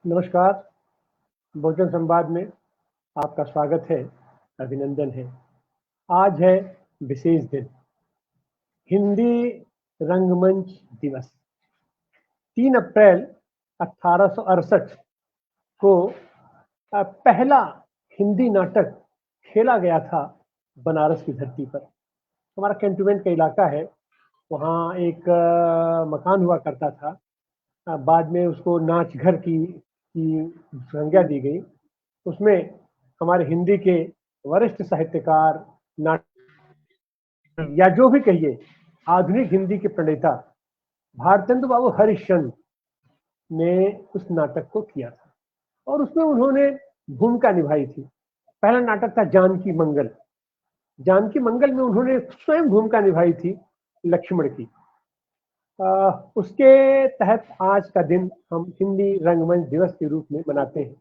नमस्कार। भोजन संवाद में आपका स्वागत है, अभिनंदन है। आज है विशेष दिन, हिंदी रंगमंच दिवस। 3 अप्रैल 1868 को पहला हिंदी नाटक खेला गया था बनारस की धरती पर। हमारा कैंटोनमेंट का इलाका है, वहाँ एक मकान हुआ करता था। बाद में उसको नाच घर की संज्ञा दी गई। उसमें हमारे हिंदी के वरिष्ठ साहित्यकार, नाटक या जो भी कहिए, आधुनिक हिंदी के प्रणेता भारतेंदु बाबू हरिश्चंद्र ने उस नाटक को किया था और उसमें उन्होंने भूमिका निभाई थी। पहला नाटक था जानकी मंगल। जानकी मंगल में उन्होंने स्वयं भूमिका निभाई थी लक्ष्मण की। उसके तहत आज का दिन हम हिंदी रंगमंच दिवस के रूप में मनाते हैं।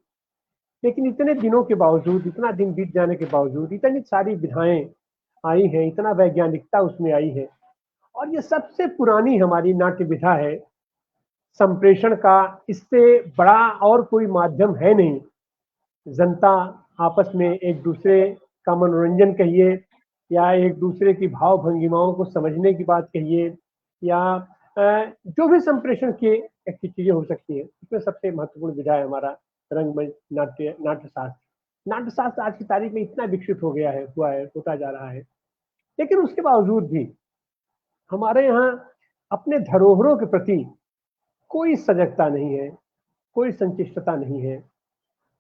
लेकिन इतने दिनों के बावजूद, इतना दिन बीत जाने के बावजूद, इतनी सारी विधाएं आई हैं, इतना वैज्ञानिकता उसमें आई है, और ये सबसे पुरानी हमारी नाट्य विधा है संप्रेषण का। इससे बड़ा और कोई माध्यम है नहीं। जनता आपस में एक दूसरे का मनोरंजन कहिए, या एक दूसरे की भाव भंगिमाओं को समझने की बात कहिए, या जो भी संप्रेषण की चीजें हो सकती है, इसमें सबसे महत्वपूर्ण विधा है हमारा रंगमंच नाट्यशास्त्र। नाट्यशास्त्र आज की तारीख में इतना विकसित हो गया है, होता जा रहा है। लेकिन उसके बावजूद भी हमारे यहाँ अपने धरोहरों के प्रति कोई सजगता नहीं है, कोई संचिष्टता नहीं है।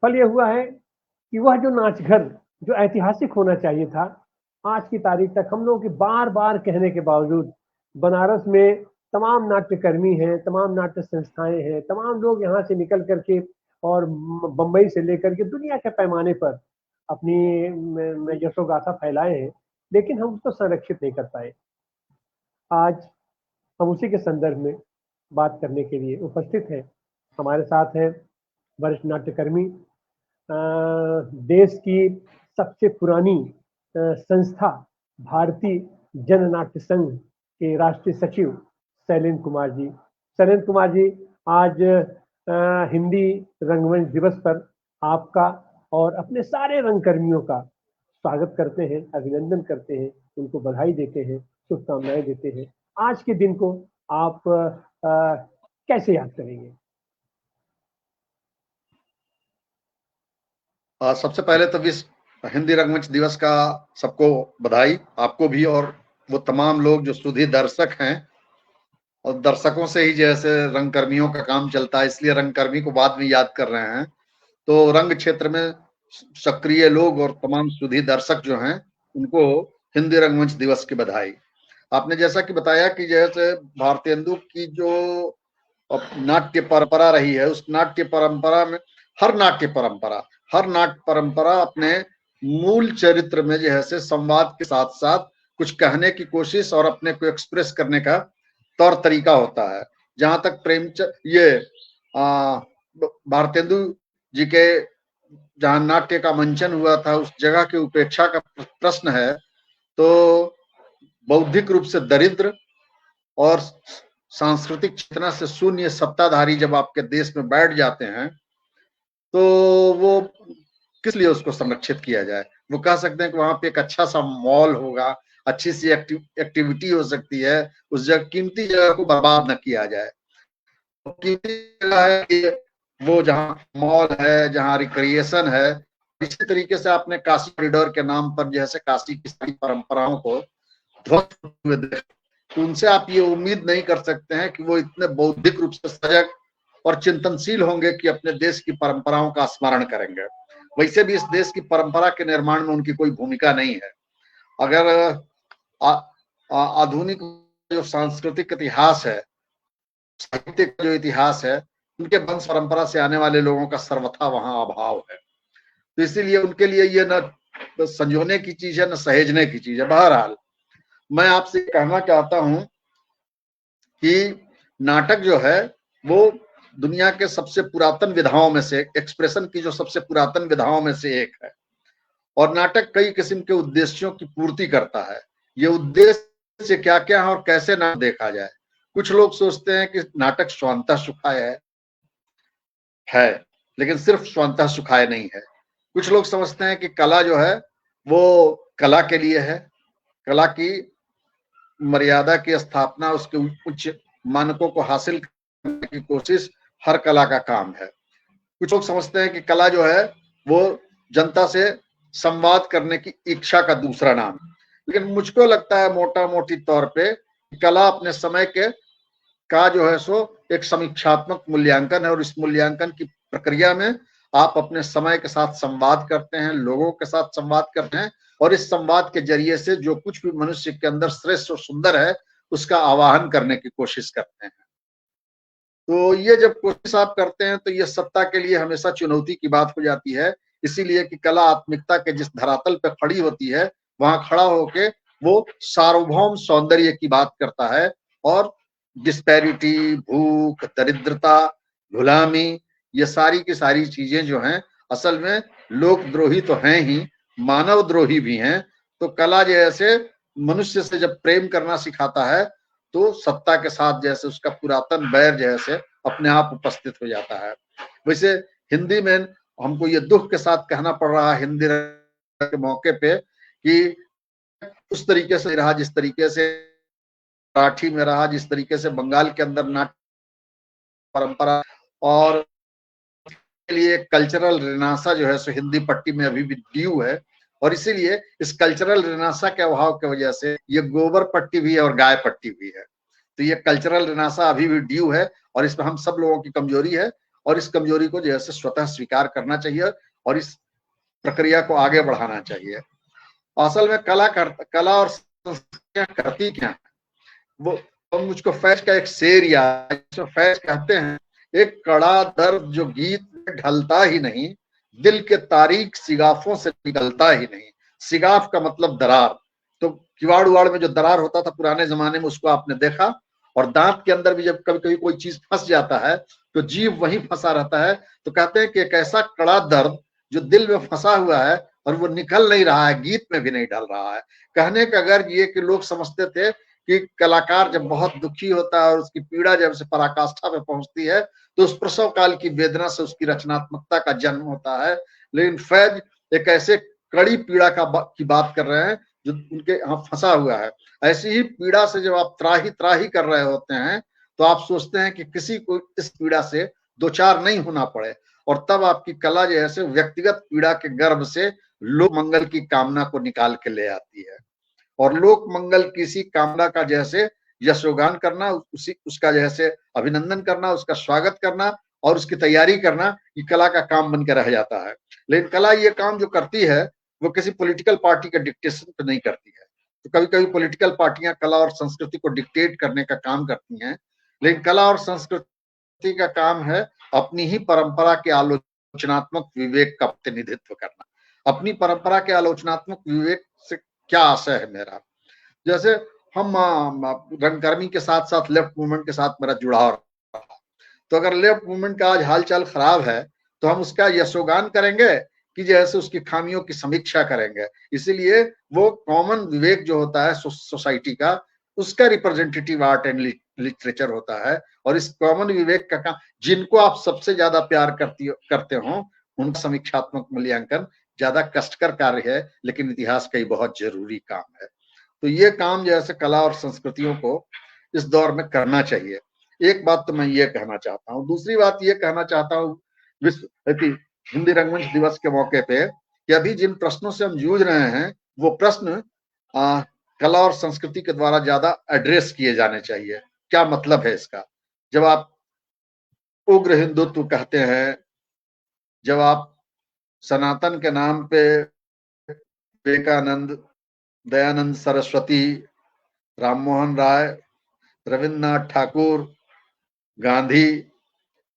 फल यह हुआ है कि वह जो नाचघर जो ऐतिहासिक होना चाहिए था, आज की तारीख तक हम लोगों के बार बार कहने के बावजूद बनारस में तमाम नाट्यकर्मी हैं, तमाम नाट्य संस्थाएं हैं, तमाम लोग यहाँ से निकल करके और बम्बई से लेकर के दुनिया के पैमाने पर अपनी यशोगाथा फैलाए हैं, लेकिन हम उसको संरक्षित नहीं कर पाए। आज हम उसी के संदर्भ में बात करने के लिए उपस्थित हैं। हमारे साथ हैं वरिष्ठ नाट्यकर्मी, देश की सबसे पुरानी संस्था भारतीय जन नाट्य संघ के राष्ट्रीय सचिव शैलेंद्र कुमार जी। शैलेंद्र कुमार जी, आज हिंदी रंगमंच दिवस पर आपका और अपने सारे रंगकर्मियों का स्वागत करते हैं, अभिनंदन करते हैं, उनको बधाई देते हैं, शुभकामनाएं देते हैं। आज के दिन को आप कैसे याद करेंगे? सबसे पहले तो विश्व हिंदी रंगमंच दिवस का सबको बधाई, आपको भी, और वो तमाम लोग जो सुधी दर्शक हैं, और दर्शकों से ही जैसे रंगकर्मियों का काम चलता है, इसलिए रंगकर्मी को बाद में याद कर रहे हैं। तो रंग क्षेत्र में सक्रिय लोग और तमाम सुधी दर्शक जो हैं, उनको हिंदी रंगमंच दिवस की बधाई। आपने जैसा कि बताया कि जैसे भारतेंदु की जो नाट्य परंपरा रही है, उस नाट्य परंपरा में हर नाट्य परंपरा अपने मूल चरित्र में जो है से संवाद के साथ साथ कुछ कहने की कोशिश और अपने को एक्सप्रेस करने का तौर तरीका होता है। जहां तक प्रेमचंद, ये भारतेंदु जी के जहां नाट्य का मंचन हुआ था, उस जगह की उपेक्षा का प्रश्न है, तो बौद्धिक रूप से दरिद्र और सांस्कृतिक चेतना से शून्य सत्ताधारी जब आपके देश में बैठ जाते हैं, तो वो किस लिए उसको संरक्षित किया जाए। वो कह सकते हैं कि वहां पे एक अच्छा सा मॉल होगा, अच्छी सी एक्टिविटी हो सकती है, उस जगह कीमती जगह को बर्बाद न किया जाए। तो कीमती जगह है कि वो जहाँ मॉल है, जहाँ रिक्रिएशन है। इसी तरीके से आपने काशी कॉरिडोर के नाम पर जैसे काशी की सारी परंपराओं को ध्वस्त हुए देखा, तो उनसे आप ये उम्मीद नहीं कर सकते हैं कि वो इतने बौद्धिक रूप से सजग और चिंतनशील होंगे कि अपने देश की परंपराओं का स्मरण करेंगे। वैसे भी इस देश की परंपरा के निर्माण में उनकी कोई भूमिका नहीं है। अगर आधुनिक जो सांस्कृतिक इतिहास है, साहित्य का जो इतिहास है, उनके वंश परंपरा से आने वाले लोगों का सर्वथा वहां अभाव है। तो इसीलिए उनके लिए ये न संजोने की चीज है, न सहेजने की चीज है। बहरहाल, मैं आपसे कहना चाहता हूं कि नाटक जो है वो दुनिया के सबसे पुरातन विधाओं में से, एक्सप्रेशन की जो सबसे पुरातन विधाओं में से एक है, और नाटक कई किस्म के उद्देश्यों की पूर्ति करता है। ये उद्देश्य क्या क्या है और कैसे नाटक देखा जाए। कुछ लोग सोचते हैं कि नाटक स्वांतः सुखाय है, लेकिन सिर्फ स्वतः सुखाए नहीं है। कुछ लोग समझते हैं कि कला जो है वो कला के लिए है, कला की मर्यादा की स्थापना, उसके उच्च मानकों को हासिल करने की कोशिश हर कला का काम है। कुछ लोग समझते हैं कि कला जो है वो जनता से संवाद करने की इच्छा का दूसरा नाम, लेकिन मुझको लगता है मोटा मोटी तौर पे कला अपने समय के का जो है सो एक समीक्षात्मक मूल्यांकन है, और इस मूल्यांकन की प्रक्रिया में आप अपने समय के साथ संवाद करते हैं, लोगों के साथ संवाद करते हैं, और इस संवाद के जरिए से जो कुछ भी मनुष्य के अंदर श्रेष्ठ और सुंदर है उसका आवाहन करने की कोशिश करते हैं। तो ये जब कोशिश आप करते हैं तो ये सत्ता के लिए हमेशा चुनौती की बात हो जाती है, इसीलिए कि कला आत्मिकता के जिस धरातल पे खड़ी होती है वहां खड़ा होके वो सार्वभौम सौंदर्य की बात करता है, और डिस्पैरिटी, भूख, दरिद्रता, गुलामी, ये सारी की सारी चीजें जो हैं असल में लोकद्रोही तो हैं ही, मानव द्रोही भी हैं। तो कला जैसे मनुष्य से जब प्रेम करना सिखाता है तो सत्ता के साथ जैसे उसका पुरातन बैर जैसे अपने आप उपस्थित हो जाता है। वैसे हिंदी में हमको ये दुख के साथ कहना पड़ रहा है हिंदी के मौके पे कि उस तरीके से रहा जिस तरीके से मराठी में रहा, जिस तरीके से बंगाल के अंदर नाट्य परंपरा और के लिए कल्चरल रिनासा जो है सो हिंदी पट्टी में अभी भी ड्यू है, और इसीलिए इस कल्चरल रिनासा के अभाव की वजह से ये गोबर पट्टी भी है और गाय पट्टी भी है। तो ये कल्चरल रिनासा अभी भी ड्यू है, और इसमें हम सब लोगों की कमजोरी है, और इस कमजोरी को जैसे स्वतः स्वीकार करना चाहिए और इस प्रक्रिया को आगे बढ़ाना चाहिए। असल में कला और संस्कृतियां करती क्या है, वो मुझको फैज का एक शेर याद है, जिसमें फैज कहते हैं, एक कड़ा दर्द जो गीत में ढलता ही नहीं, दिल के तारीख सिगाफों से निकलता ही नहीं। सिगाफ का मतलब दरार, तो किवाड़ उवाड़ में जो दरार होता था पुराने जमाने में उसको आपने देखा, और दांत के अंदर भी जब कभी कभी कोई चीज फंस जाता है तो जीव वहीं फंसा रहता है। तो कहते हैं कि एक ऐसा कड़ा दर्द जो दिल में फंसा हुआ है और वो निकल नहीं रहा है, गीत में भी नहीं ढल रहा है। कहने का गर्ज ये कि लोग समझते थे कि कलाकार जब बहुत दुखी होता है और उसकी पीड़ा जब से पराकाष्ठा पे पहुंचती है तो उस प्रसव काल की वेदना से उसकी रचनात्मकता का जन्म होता है। लेकिन फैज एक ऐसे कड़ी पीड़ा की बात कर रहे हैं जो उनके यहाँ फंसा हुआ है। ऐसी ही पीड़ा से जब आप त्राही त्राही कर रहे होते हैं तो आप सोचते हैं कि किसी को इस पीड़ा से दो चार नहीं होना पड़े, और तब आपकी कला जो है व्यक्तिगत पीड़ा के गर्भ से लोक मंगल की कामना को निकाल के ले आती है, और लोक मंगल किसी कामना का जैसे यशोगान करना, उसका जैसे अभिनंदन करना, उसका स्वागत करना और उसकी तैयारी करना, ये कला का काम बन के रह जाता है। लेकिन कला ये काम जो करती है वो किसी पॉलिटिकल पार्टी के डिक्टेशन पे नहीं करती है। तो कभी कभी पॉलिटिकल पार्टियां कला और संस्कृति को डिक्टेट करने का काम करती हैं, लेकिन कला और संस्कृति का काम है अपनी ही परंपरा के आलोचनात्मक विवेक का प्रतिनिधित्व करना। अपनी परंपरा के आलोचनात्मक विवेक से क्या आशय है मेरा, जैसे हम रंगकर्मी के साथ साथ लेफ्ट मूवमेंट के साथ मेरा जुड़ाव रहा, तो अगर लेफ्ट मूवमेंट का आज हालचाल खराब है तो हम उसका यशोगान करेंगे कि जैसे उसकी खामियों की समीक्षा करेंगे। इसीलिए वो कॉमन विवेक जो होता है सोसाइटी का, उसका रिप्रेजेंटेटिव आर्ट एंड लिटरेचर होता है, और इस कॉमन विवेक का काम जिनको आप सबसे ज्यादा प्यार करते हो उनका समीक्षात्मक मूल्यांकन ज्यादा कष्टकर कार्य है, लेकिन इतिहास का ही बहुत जरूरी काम है। तो ये काम जैसे कला और संस्कृतियों को इस दौर में करना चाहिए। एक बात तो मैं ये कहना चाहता हूँ। दूसरी बात ये कहना चाहता हूँ विश्व हिंदी रंगमंच दिवस के मौके पे कि अभी जिन प्रश्नों से हम जूझ रहे हैं वो प्रश्न कला और संस्कृति के द्वारा ज्यादा एड्रेस किए जाने चाहिए। क्या मतलब है इसका? जब आप उग्र हिंदुत्व कहते हैं, जब आप सनातन के नाम पे विवेकानंद, दयानंद सरस्वती, राममोहन राय, रविन्द्रनाथ ठाकुर, गांधी,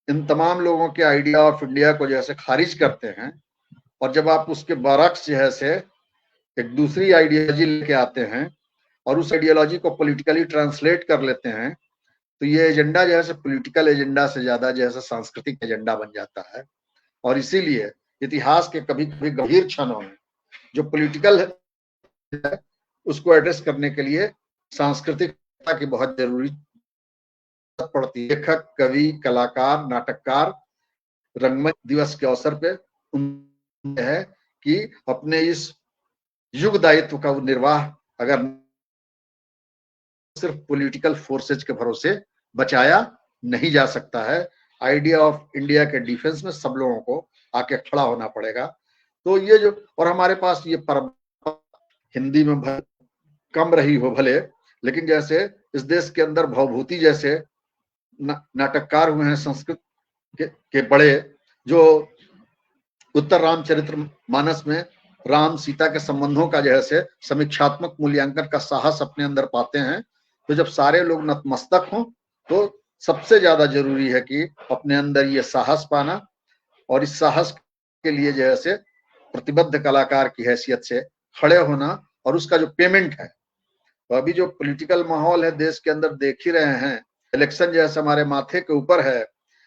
इन तमाम लोगों के आइडिया ऑफ इंडिया को जैसे खारिज करते हैं, और जब आप उसके बरक्स जैसे एक दूसरी आइडियोलॉजी लेके आते हैं और उस आइडियोलॉजी को पॉलिटिकली ट्रांसलेट कर लेते हैं, तो ये एजेंडा जैसे पॉलिटिकल एजेंडा से ज्यादा जैसे सांस्कृतिक एजेंडा बन जाता है। और इसीलिए इतिहास के कभी कभी गंभीर क्षणों में जो पॉलिटिकल है उसको एड्रेस करने के लिए सांस्कृतिकता की बहुत जरूरी पड़ती है। लेखक, कवि, कलाकार, नाटककार रंगमंच दिवस के अवसर पे है कि अपने इस युग दायित्व का निर्वाह अगर सिर्फ पॉलिटिकल फोर्सेज के भरोसे बचाया नहीं जा सकता है। आइडिया ऑफ इंडिया के डिफेंस में सब लोगों को आके खड़ा होना पड़ेगा। तो ये जो, और हमारे पास ये परंपरा हिंदी में कम रही हो भले, लेकिन जैसे इस देश के अंदर भवभूति जैसे नाटककार हुए हैं संस्कृत के बड़े, जो उत्तर रामचरित्र मानस में राम सीता के संबंधों का जैसे समीक्षात्मक मूल्यांकन का साहस अपने अंदर पाते हैं। तो जब सारे लोग नतमस्तक हों तो सबसे ज्यादा जरूरी है कि अपने अंदर ये साहस पाना, और इस साहस के लिए जैसे प्रतिबद्ध कलाकार की हैसियत से खड़े होना, और उसका जो पेमेंट है। तो अभी जो पॉलिटिकल माहौल है देश के अंदर देख ही रहे हैं, इलेक्शन जैसे हमारे माथे के ऊपर है।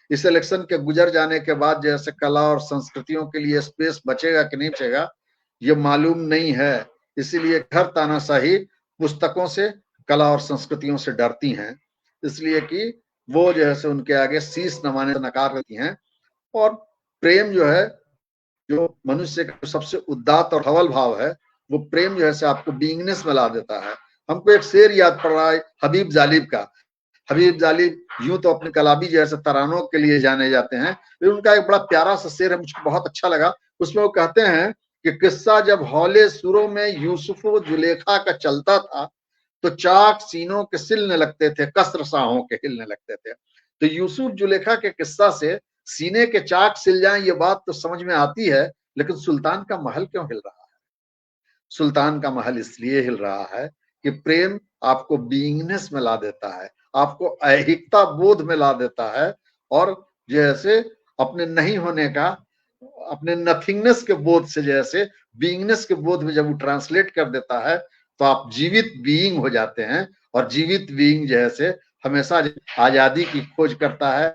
इस इलेक्शन के गुजर जाने के बाद जैसे कला और संस्कृतियों के लिए स्पेस बचेगा कि नहीं बचेगा ये मालूम नहीं है। इसीलिए हर तानाशाही पुस्तकों से, कला और संस्कृतियों से डरती हैं, इसलिए कि वो जैसे उनके आगे शीश नवाने से नकार देती हैं। और प्रेम जो है, जो मनुष्य का सबसे उदात्त और हवल भाव है, वो प्रेम जो है आपको बीइंगनेस में ला देता है। हमको एक शेर याद पड़ रहा है हबीब जालिब का। हबीब जालिब यूं तो अपने कलाबी जैसे तरानों के लिए जाने जाते हैं, लेकिन उनका एक बड़ा प्यारा सा शेर है, मुझको बहुत अच्छा लगा। उसमें वो कहते हैं कि किस्सा जब हौले सुरों में यूसुफ जुलेखा का चलता था तो चाक सीनों के सिलने लगते थे, कसर साहों के हिलने लगते थे। तो यूसुफ जुलेखा के किस्सा से सीने के चाक सिल जाएं ये बात तो समझ में आती है, लेकिन सुल्तान का महल क्यों हिल रहा है? सुल्तान का महल इसलिए हिल रहा है कि प्रेम आपको बीइंगनेस में ला देता है, आपको ऐहिकता बोध में ला देता है, और जैसे अपने नहीं होने का, अपने नथिंगनेस के बोध से जैसे बीइंगनेस के बोध में जब वो ट्रांसलेट कर देता है तो आप जीवित बीइंग हो जाते हैं। और जीवित बीइंग जैसे हमेशा आजादी की खोज करता है,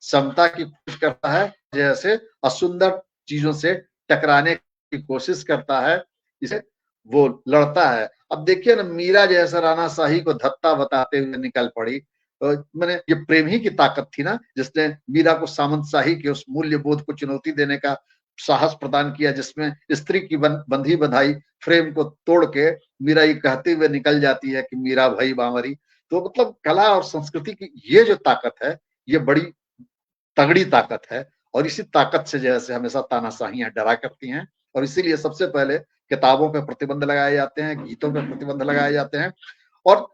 समता की खोज करता है, जैसे असुंदर चीजों से टकराने की कोशिश करता है, इसे वो लड़ता है। अब देखिए ना, मीरा जैसा राणा शाही को धत्ता बताते हुए निकल पड़ी। मैंने ये प्रेम ही की ताकत थी ना जिसने मीरा को सामंत शाही के उस मूल्य बोध को चुनौती देने का साहस प्रदान किया, जिसमें स्त्री की बंधी बधाई फ्रेम को तोड़ के मीरा ये कहते हुए निकल जाती है कि मीरा भाई बावरी। तो मतलब कला और संस्कृति की ये जो ताकत है, ये बड़ी तगड़ी ताकत है, और इसी ताकत से जैसे हमेशा तानाशाहियां डरा करती हैं। और इसीलिए सबसे पहले किताबों पे प्रतिबंध लगाए जाते हैं, गीतों पे प्रतिबंध लगाए जाते हैं। और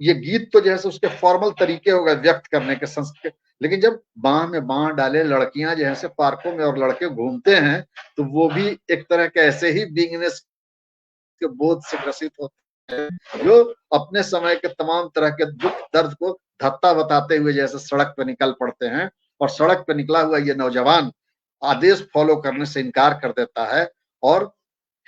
ये गीत तो जैसे उसके फॉर्मल तरीके हो गए व्यक्त करने के संस्कृत, लेकिन जब बाह में बाह डाले लड़कियां जैसे पार्कों में और लड़के घूमते हैं तो वो भी एक तरह के ऐसे ही बीइंगनेस के बोध से ग्रसित होते हैं, जो अपने समय के तमाम तरह के दुख दर्द को धत्ता बताते हुए जैसे सड़क पे निकल पड़ते हैं। और सड़क पे निकला हुआ ये नौजवान आदेश फॉलो करने से इनकार कर देता है, और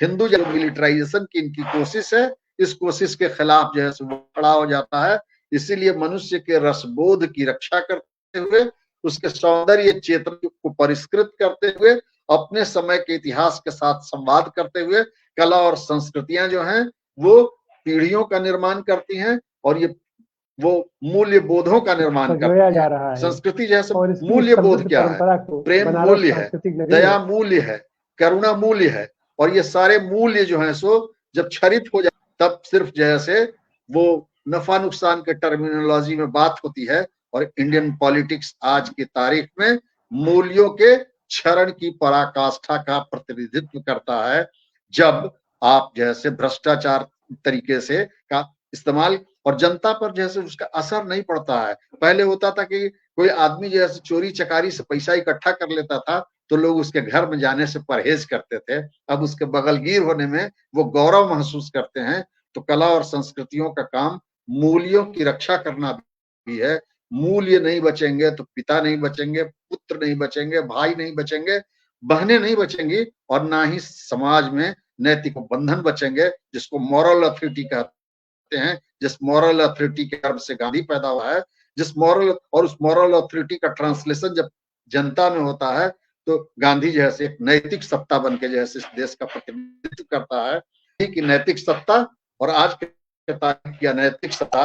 हिंदू जो मिलिटराइजेशन की इनकी कोशिश है, इस कोशिश के खिलाफ जो है वो खड़ा हो जाता है। इसीलिए मनुष्य के रसबोध की रक्षा करते हुए, उसके सौंदर्य चेतन को परिष्कृत करते हुए, अपने समय के इतिहास के साथ संवाद करते हुए, कला और संस्कृतियां जो हैं वो पीढ़ियों का निर्माण करती हैं, और ये वो मूल्य बोधों का निर्माण करती जा है। रहा है। संस्कृति जैसे मूल्य बोध क्या है? प्रेम मूल्य है, दया मूल्य है, करुणा मूल्य है, और ये सारे मूल्य जो हैं सो जब क्षरित हो जाए तब सिर्फ जैसे वो नफा नुकसान के टर्मिनोलॉजी में बात होती है। और इंडियन पॉलिटिक्स आज की तारीख में मूल्यों के क्षरण की पराकाष्ठा का प्रतिनिधित्व करता है, जब आप जैसे भ्रष्टाचार तरीके से का इस्तेमाल, और जनता पर जैसे उसका असर नहीं पड़ता है। पहले होता था कि कोई आदमी जैसे चोरी चकारी से पैसा इकट्ठा कर लेता था तो लोग उसके घर में जाने से परहेज करते थे, अब उसके बगलगीर होने में वो गौरव महसूस करते हैं। तो कला और संस्कृतियों का काम मूल्यों की रक्षा करना भी है। मूल्य नहीं बचेंगे तो पिता नहीं बचेंगे, पुत्र नहीं बचेंगे, भाई नहीं बचेंगे, बहनें नहीं बचेंगी, और ना ही समाज में नैतिक बंधन बचेंगे, जिसको मॉरल अथॉरिटी कहते हैं, जिस मॉरल अथॉरिटी के गर्भ से गांधी पैदा हुआ है। जिस मॉरल और उस मॉरल अथॉरिटी का ट्रांसलेशन जब जनता में होता है तो गांधी जैसे एक नैतिक सत्ता बन के जैसे इस देश का प्रतिनिधित्व करता है कि नैतिक सत्ता, और आज की अनैतिक सत्ता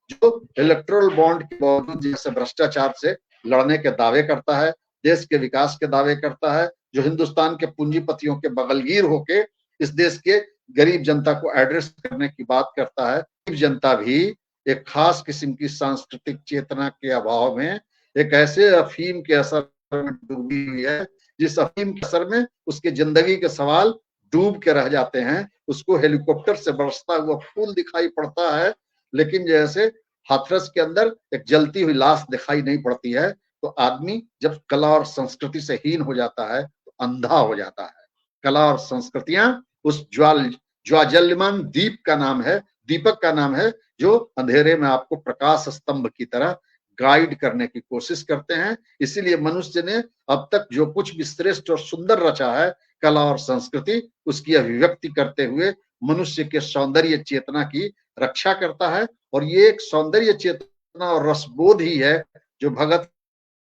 जो इलेक्टोरल बॉन्ड के बावजूद जैसे भ्रष्टाचार से लड़ने के दावे करता है, देश के विकास के दावे करता है, जो हिंदुस्तान के पूंजीपतियों के बगलगीर होके इस देश के गरीब जनता को एड्रेस करने की बात करता है। गरीब जनता भी एक खास किस्म की सांस्कृतिक चेतना के अभाव में एक ऐसे अफीम के असर में डूबी हुई है, जिस अफीम के असर में उसके जिंदगी के सवाल डूब के रह जाते हैं। उसको हेलीकॉप्टर से बरसता हुआ फूल दिखाई पड़ता है, लेकिन जैसे हाथरस के अंदर एक जलती हुई लाश दिखाई नहीं पड़ती है। तो आदमी जब कला और संस्कृति से हीन हो जाता है तो अंधा हो जाता है। कला और संस्कृतियां उस ज्वाजल्यमान दीपक का नाम है, जो अंधेरे में आपको प्रकाश स्तंभ की तरह गाइड करने की कोशिश करते हैं। इसीलिए मनुष्य ने अब तक जो कुछ भी श्रेष्ठ और सुंदर रचा है, कला और संस्कृति उसकी अभिव्यक्ति करते हुए मनुष्य के सौंदर्य चेतना की रक्षा करता है। और ये एक सौंदर्य चेतना और रसबोध ही है जो भगत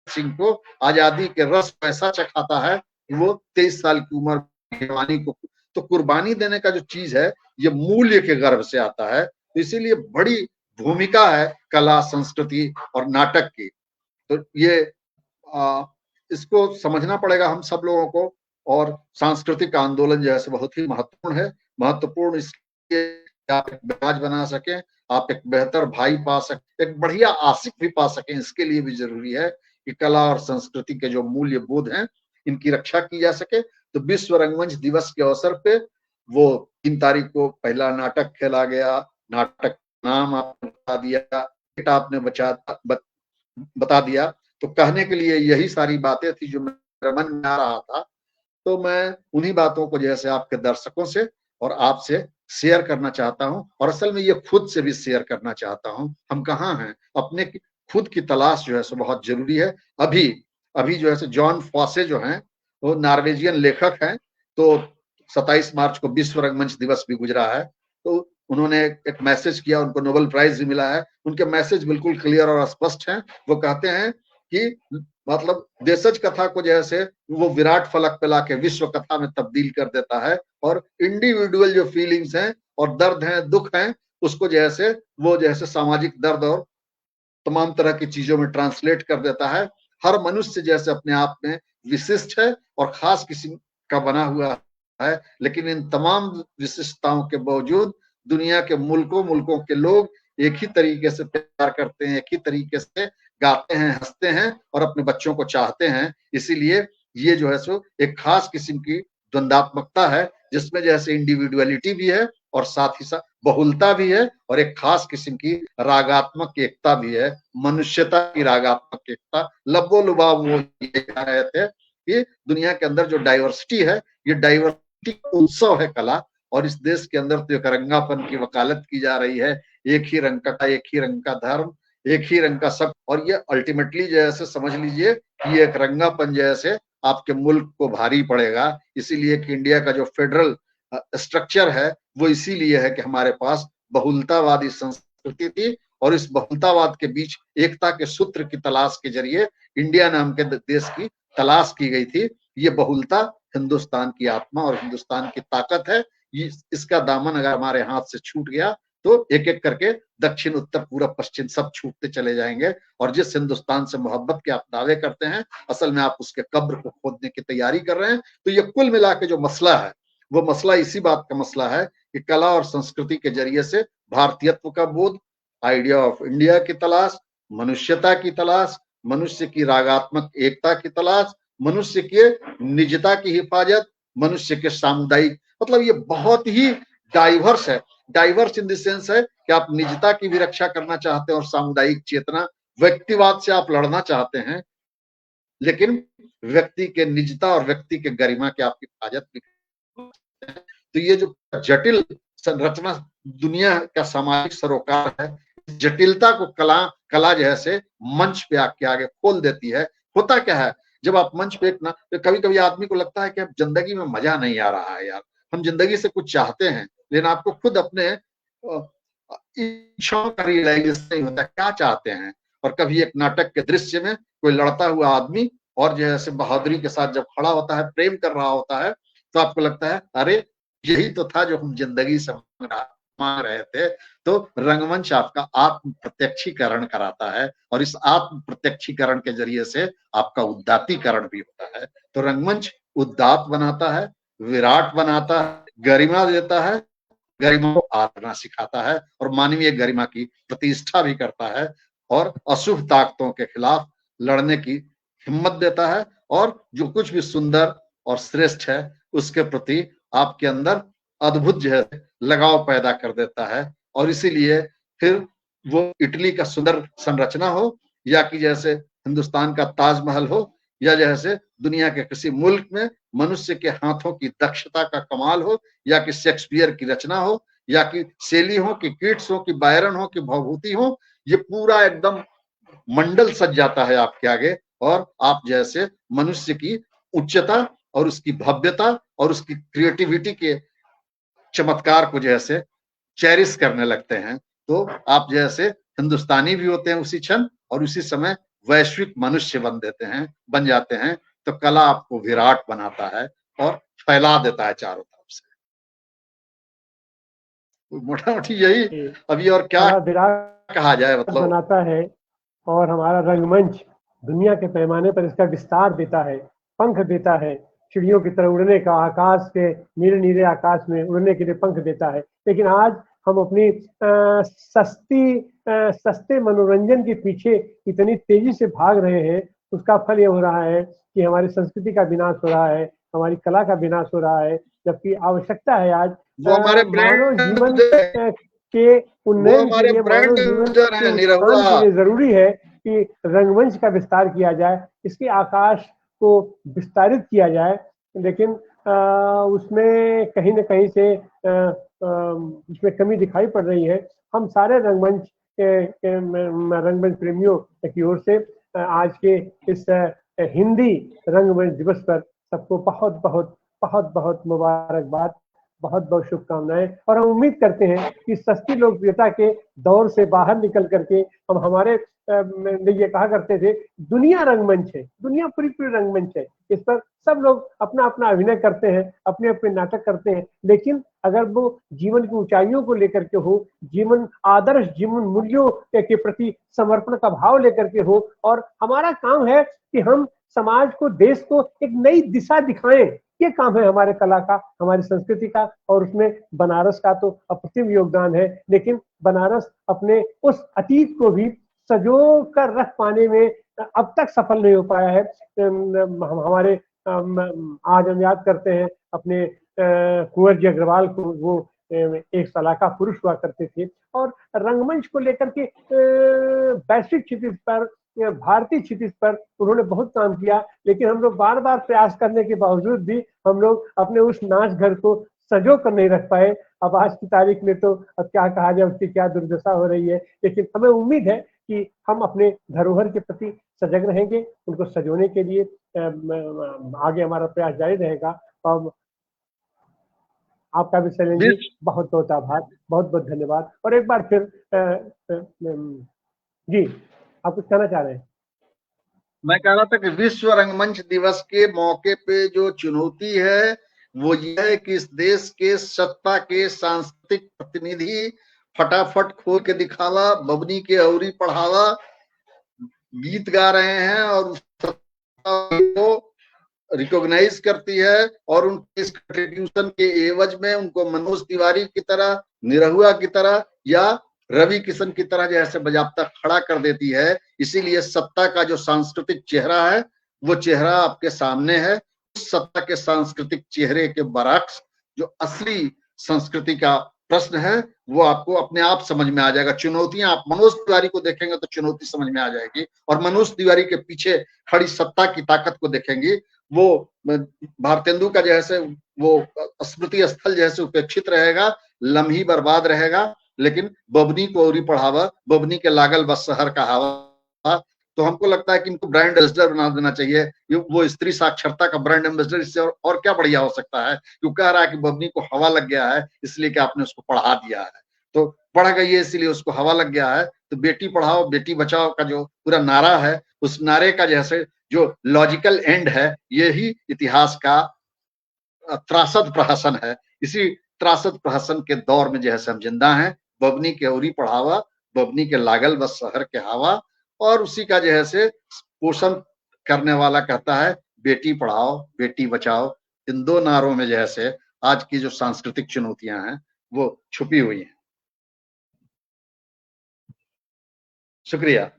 सिंह को आजादी के रस ऐसा चखाता है कि वो 23 साल की उम्र जवानी को तो कुर्बानी देने का जो चीज है, ये मूल्य के गर्भ से आता है। तो इसीलिए बड़ी भूमिका है कला, संस्कृति और नाटक की। तो ये इसको समझना पड़ेगा हम सब लोगों को। और सांस्कृतिक आंदोलन जो है बहुत ही महत्वपूर्ण इसलिए आप एक मिजाज बना सके, आप एक बेहतर भाई पा सके, एक बढ़िया आशिक भी पा सके, इसके लिए भी जरूरी है कि कला और संस्कृति के जो मूल्य बोध हैं इनकी रक्षा की जा सके। तो विश्व रंगमंच दिवस के अवसर पे वो 3 तारीख को पहला नाटक खेला गया। नाटक नाम आपने बता दिया, आपने बता दिया। तो कहने के लिए यही सारी बातें थी जो मेरे मन में आ रहा था। तो मैं उन्हीं बातों को जैसे आपके दर्शकों से और आपसे शेयर करना चाहता हूं। और असल में ये खुद से भी शेयर करना चाहता हूं। हम कहाँ हैं, अपने खुद की तलाश जो है सो बहुत जरूरी है। अभी जो है जॉन फॉसे जो हैं वो नॉर्वेजियन लेखक हैं। तो 27 मार्च को विश्व रंगमंच दिवस भी गुजरा है। तो उन्होंने एक मैसेज किया, उनको नोबेल प्राइज भी मिला है। उनके मैसेज बिल्कुल क्लियर और स्पष्ट हैं। वो कहते हैं कि मतलब देशज कथा को जैसे वो विराट फलक पे लाके विश्व कथा में तब्दील कर देता है, और इंडिविजुअल जो फीलिंग्स हैं और दर्द हैं, दुख हैं, उसको जैसे वो जैसे सामाजिक दर्द और तमाम तरह की चीजों में ट्रांसलेट कर देता है। हर मनुष्य जैसे अपने आप में विशिष्ट है और खास किस्म का बना हुआ है, लेकिन इन तमाम विशिष्टताओं के बावजूद दुनिया के मुल्कों के लोग एक ही तरीके से प्यार करते हैं, एक ही तरीके से गाते हैं, हंसते हैं और अपने बच्चों को चाहते हैं। इसीलिए ये जो है सो एक खास किस्म की द्वंदात्मकता है, जिसमें जैसे इंडिविजुअलिटी भी है और साथ ही साथ बहुलता भी है, और एक खास किस्म की रागात्मक एकता भी है, मनुष्यता की रागात्मक एकता। लब्बो लुबाब वो ये कह रहे थे कि दुनिया के अंदर जो डाइवर्सिटी है, ये डाइवर्सिटी उत्सव है कला। और इस देश के अंदर तो एक रंगापन की वकालत की जा रही है, एक ही रंग का, एक ही रंग का धर्म, एक ही रंग का सब। और ये अल्टीमेटली जैसे समझ लीजिए कि ये एक रंगापन जैसे आपके मुल्क को भारी पड़ेगा। इसीलिए कि इंडिया का जो फेडरल स्ट्रक्चर है वो इसीलिए है कि हमारे पास बहुलतावादी संस्कृति थी, और इस बहुलतावाद के बीच एकता के सूत्र की तलाश के जरिए इंडिया नाम के देश की तलाश की गई थी। ये बहुलता हिंदुस्तान की आत्मा और हिंदुस्तान की ताकत है। इसका दामन अगर हमारे हाथ से छूट गया तो एक एक करके दक्षिण, उत्तर, पूरब, पश्चिम सब छूटते चले जाएंगे। और जिस हिंदुस्तान से मोहब्बत के आप दावे करते हैं, असल में आप उसके कब्र को खोदने की तैयारी कर रहे हैं। तो ये कुल मिला के जो मसला है, वो मसला इसी बात का मसला है कि कला और संस्कृति के जरिए से भारतीयत्व का बोध, आइडिया ऑफ इंडिया की तलाश, मनुष्यता की तलाश, मनुष्य की रागात्मक एकता की तलाश, मनुष्य के निजता की हिफाजत, मनुष्य के सामुदायिक, मतलब ये बहुत ही डाइवर्स है। डाइवर्स इन द सेंस है कि आप निजता की भी रक्षा करना चाहते हैं और सामुदायिक चेतना, व्यक्तिवाद से आप लड़ना चाहते हैं, लेकिन व्यक्ति के निजता और व्यक्ति के गरिमा की आप हिफाजत भी। तो ये जो जटिल संरचना दुनिया का सामाजिक सरोकार है, जटिलता को कला जैसे मंच पे आके आगे खोल देती है। होता क्या है, जब आप मंच पे ना, तो कभी कभी आदमी को लगता है कि अब जिंदगी में मजा नहीं आ रहा है यार, हम जिंदगी से कुछ चाहते हैं, लेकिन आपको खुद अपने इच्छाओं का रियलाइजेशन नहीं होता क्या चाहते हैं। और कभी एक नाटक के दृश्य में कोई लड़ता हुआ आदमी और जैसे बहादुरी के साथ जब खड़ा होता है, प्रेम कर रहा होता है, तो आपको लगता है अरे यही तो था जो हम जिंदगी से मांग रहा। मांग रहे थे। तो रंगमंच आपका आत्म प्रत्यक्षीकरण कराता है और इस आत्म प्रत्यक्षीकरण के जरिए से आपका उद्दातीकरण भी होता है। तो रंगमंच उद्दात बनाता है, विराट बनाता है, गरिमा देता है, गरिमा को आदरना सिखाता है और मानवीय गरिमा की प्रतिष्ठा भी करता है और अशुभ ताकतों के खिलाफ लड़ने की हिम्मत देता है और जो कुछ भी सुंदर और श्रेष्ठ है उसके प्रति आपके अंदर अद्भुत जो है लगाव पैदा कर देता है। और इसीलिए फिर वो इटली का सुंदर संरचना हो या कि जैसे हिंदुस्तान का ताजमहल हो या जैसे दुनिया के किसी मुल्क में मनुष्य के हाथों की दक्षता का कमाल हो या कि शेक्सपियर की रचना हो या कि शेली हो कि कीट्स हो कि बायरन हो कि भवभूति हो, ये पूरा एकदम मंडल सज जाता है आपके आगे और आप जैसे मनुष्य की उच्चता और उसकी भव्यता और उसकी क्रिएटिविटी के चमत्कार को जैसे चेरिश करने लगते हैं। तो आप जैसे हिंदुस्तानी भी होते हैं उसी क्षण और उसी समय वैश्विक मनुष्य बन जाते हैं। तो कला आपको विराट बनाता है और फैला देता है चारों तरफ से। मोटा मोटी यही अभी और क्या विराट कहा जाए, मतलब बनाता है और हमारा रंगमंच दुनिया के पैमाने पर इसका विस्तार देता है, पंख देता है, चिड़ियों की तरह उड़ने का, आकाश के नीले नीले आकाश में उड़ने के लिए पंख देता है। लेकिन आज हम अपनी सस्ते मनोरंजन के पीछे इतनी तेजी से भाग रहे हैं, उसका फल ये हो रहा है कि हमारी संस्कृति का विनाश हो रहा है, हमारी कला का विनाश हो रहा है, जबकि आवश्यकता है आज मानव जीवन के उन्नयन के लिए, मानव जीवन के उत्थान के लिए जरूरी है कि रंगमंच का विस्तार किया जाए, इसके आकाश को विस्तारित किया जाए। लेकिन उसमें कहीं न कहीं से उसमें कमी दिखाई पड़ रही है। हम सारे रंगमंच प्रेमियों की ओर से आज के इस हिंदी रंगमंच दिवस पर सबको बहुत बहुत बहुत बहुत मुबारकबाद, बहुत बहुत शुभकामनाएं। और हम उम्मीद करते हैं कि सस्ती लोकप्रियता के दौर से बाहर निकल करके हम हमारे ये कहा करते थे दुनिया रंगमंच है, दुनिया पूरी पूरी रंगमंच है, इस पर सब लोग अपना अपना अभिनय करते हैं, अपने अपने नाटक करते हैं। लेकिन अगर वो जीवन की ऊंचाइयों को लेकर के हो, जीवन आदर्श जीवन मूल्यों के प्रति समर्पण का भाव लेकर के हो, और हमारा काम है कि हम समाज को, देश को एक नई दिशा दिखाएं, ये काम है हमारे कला का, हमारी संस्कृति का। और उसमें बनारस का तो अप्रतिम योगदान है। लेकिन बनारस अपने उस अतीत को भी सजो कर रख पाने में अब तक सफल नहीं हो पाया है। हमारे आज हम याद करते हैं अपने कुंवर जी अग्रवाल को, वो एक सलाका पुरुष हुआ करते थे और रंगमंच को लेकर के वैश्विक क्षितिज पर, भारतीय क्षितिज पर उन्होंने बहुत काम किया। लेकिन हम लोग बार बार प्रयास करने के बावजूद भी हम लोग अपने उस नाच घर को सजो कर नहीं रख पाए। अब आज की तारीख में तो अब क्या कहा जाए, उसकी क्या दुर्दशा हो रही है। लेकिन हमें उम्मीद है कि हम अपने धरोहर के प्रति सजग रहेंगे, उनको सजोने के लिए आगे हमारा प्रयास जारी रहेगा। और आपका भी शैलेंद्र जी बहुत बहुत आभार, बहुत बहुत धन्यवाद। और एक बार फिर जी आप कुछ कहना चाह रहे हैं? मैं कह रहा था कि विश्व रंगमंच दिवस के मौके पे जो चुनौती है वो ये है कि इस देश के सत्ता के सांस्कृतिक प्रतिनिधि फटाफट खोल के दिखावा, बबनी के अवरी पढ़ावा गीत गा रहे हैं और को रिकॉग्नाइज करती है और उनके इस कंट्रीब्यूशन के एवज में उनको मनोज तिवारी की तरह, निरहुआ की तरह या रवि किशन की तरह जैसे बजाबता खड़ा कर देती है। इसीलिए सत्ता का जो सांस्कृतिक चेहरा है वो चेहरा आपके सामने है। उस सत्ता के सांस्कृतिक चेहरे के बरक्स जो असली संस्कृति का प्रश्न है वो आपको अपने आप समझ में आ जाएगा। चुनौतियां आप मनोज तिवारी को देखेंगे तो चुनौती समझ में आ जाएगी, और मनोज तिवारी के पीछे खड़ी सत्ता की ताकत को देखेंगी। वो भारतेंदु का जैसे वो स्मृति स्थल जैसे उपेक्षित रहेगा, लम्ही बर्बाद रहेगा, लेकिन बबनी को औरी पढ़ावा, बबनी के लागल बस शहर का हवा। तो हमको लगता है कि इनको ब्रांड एम्बेसडर बना देना चाहिए। वो स्त्री साक्षरता का ब्रांड एम्बेसडर, इससे और क्या बढ़िया हो सकता है। क्यों कह रहा है कि बबनी को हवा लग गया है इसलिए कि आपने उसको पढ़ा दिया है, तो पढ़ गई है इसलिए उसको हवा लग गया है। तो बेटी पढ़ाओ बेटी बचाओ का जो पूरा नारा है, उस नारे का जैसे जो लॉजिकल एंड है, यही इतिहास का त्रासद प्रहसन है। इसी त्रासद प्रहसन के दौर में जो है हम जिंदा हैं। बबनी के उरी पढ़ावा, बबनी के लागल बस शहर के हवा, और उसी का जो है से पोषण करने वाला कहता है बेटी पढ़ाओ बेटी बचाओ। इन दो नारों में जो है से आज की जो सांस्कृतिक चुनौतियां हैं वो छुपी हुई हैं। शुक्रिया।